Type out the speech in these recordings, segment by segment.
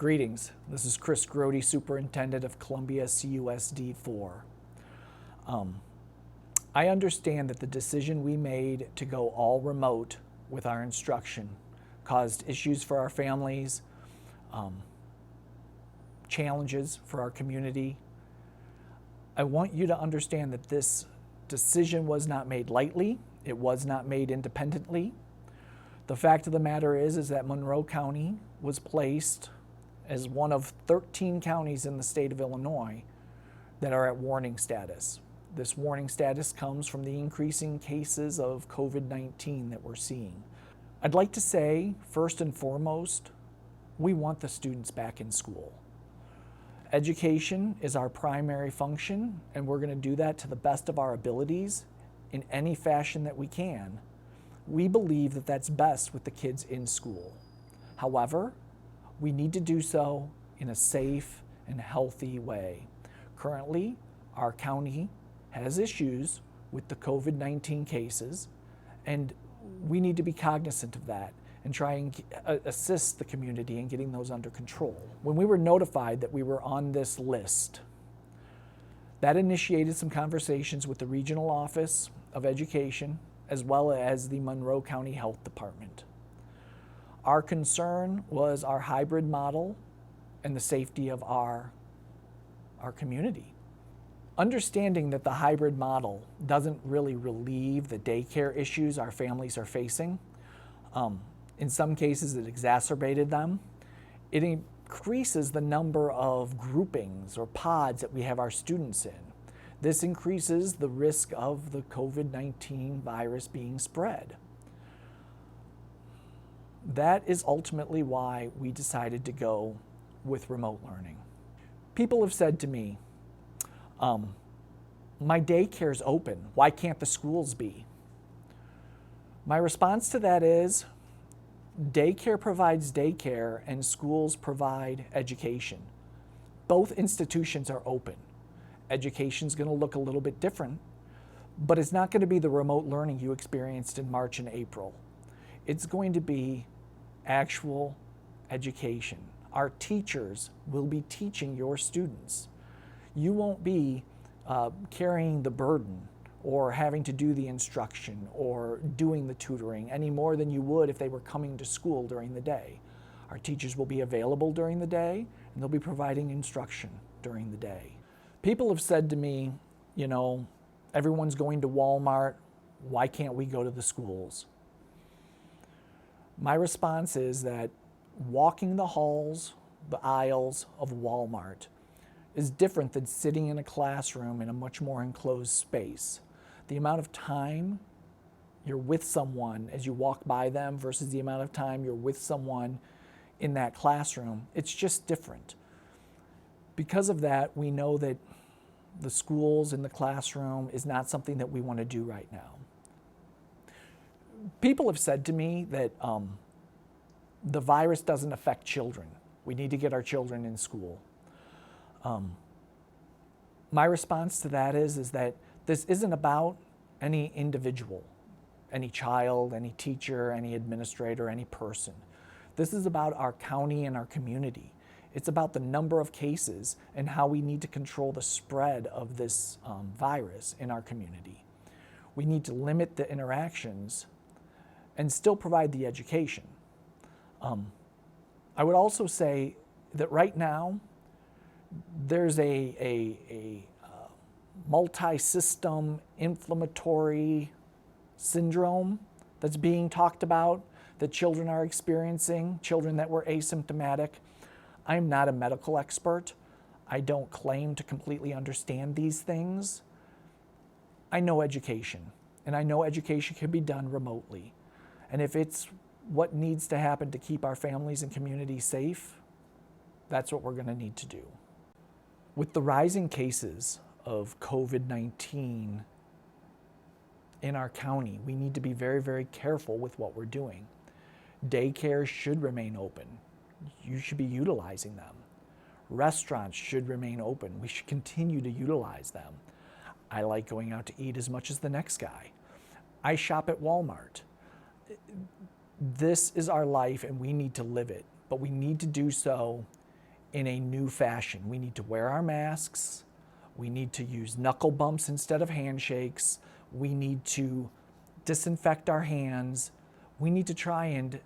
Greetings, this is Chris Grode, Superintendent of Columbia CUSD 4. I understand that the decision we made to go all remote with our instruction caused issues for our families, challenges for our community. I want you to understand that this decision was not made lightly. It was not made independently. The fact of the matter is that Monroe County was placed as one of 13 counties in the state of Illinois that are at warning status. This warning status comes from the increasing cases of COVID-19 that we're seeing. I'd like to say, first and foremost, we want the students back in school. Education is our primary function, and we're going to do that to the best of our abilities in any fashion that we can. We believe that that's best with the kids in school. However, we need to do so in a safe and healthy way. Currently, our county has issues with the COVID-19 cases, and we need to be cognizant of that and try and assist the community in getting those under control. When we were notified that we were on this list, that initiated some conversations with the Regional Office of Education as well as the Monroe County Health Department. Our concern was our hybrid model and the safety of our community. Understanding that the hybrid model doesn't really relieve the daycare issues our families are facing, in some cases it exacerbated them. It increases the number of groupings or pods that we have our students in. This increases the risk of the COVID-19 virus being spread. That is ultimately why we decided to go with remote learning. People have said to me, my daycare's open, why can't the schools be? My response to that is, daycare provides daycare and schools provide education. Both institutions are open. Education's going to look a little bit different, but it's not going to be the remote learning you experienced in March and April. It's going to be actual education. Our teachers will be teaching your students. You won't be carrying the burden or having to do the instruction or doing the tutoring any more than you would if they were coming to school during the day. Our teachers will be available during the day and they'll be providing instruction during the day. People have said to me, you know, everyone's going to Walmart, why can't we go to the schools? My response is that walking the halls, the aisles of Walmart is different than sitting in a classroom in a much more enclosed space. The amount of time you're with someone as you walk by them versus the amount of time you're with someone in that classroom, it's just different. Because of that, we know that the schools in the classroom is not something that we want to do right now. People have said to me that the virus doesn't affect children. We need to get our children in school. My response to that is that this isn't about any individual, any child, any teacher, any administrator, any person. This is about our county and our community. It's about the number of cases and how we need to control the spread of this virus in our community. We need to limit the interactions and still provide the education. I would also say that right now, there's a multi-system inflammatory syndrome that's being talked about that children are experiencing, children that were asymptomatic. I'm not a medical expert. I don't claim to completely understand these things. I know education, and I know education can be done remotely. And if it's what needs to happen to keep our families and communities safe, that's what we're going to need to do. With the rising cases of COVID-19 in our county, we need to be very, very careful with what we're doing. Daycare should remain open. You should be utilizing them. Restaurants should remain open. We should continue to utilize them. I like going out to eat as much as the next guy. I shop at Walmart. This is our life and we need to live it, but we need to do so in a new fashion. We need to wear our masks. We need to use knuckle bumps instead of handshakes. We need to disinfect our hands. We need to try and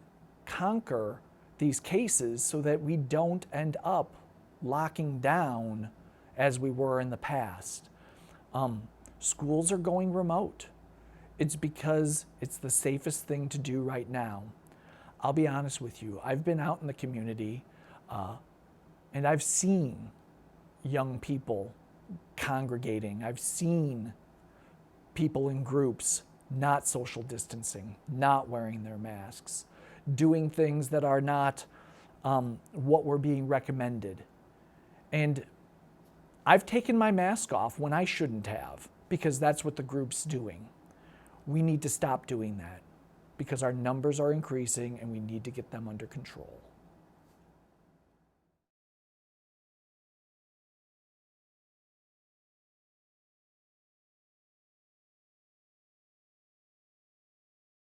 conquer these cases so that we don't end up locking down as we were in the past. Schools are going remote. It's because it's the safest thing to do right now. I'll be honest with you. I've been out in the community and I've seen young people congregating. I've seen people in groups not social distancing, not wearing their masks, doing things that are not what were being recommended. And I've taken my mask off when I shouldn't have, because that's what the group's doing. We need to stop doing that because our numbers are increasing and we need to get them under control.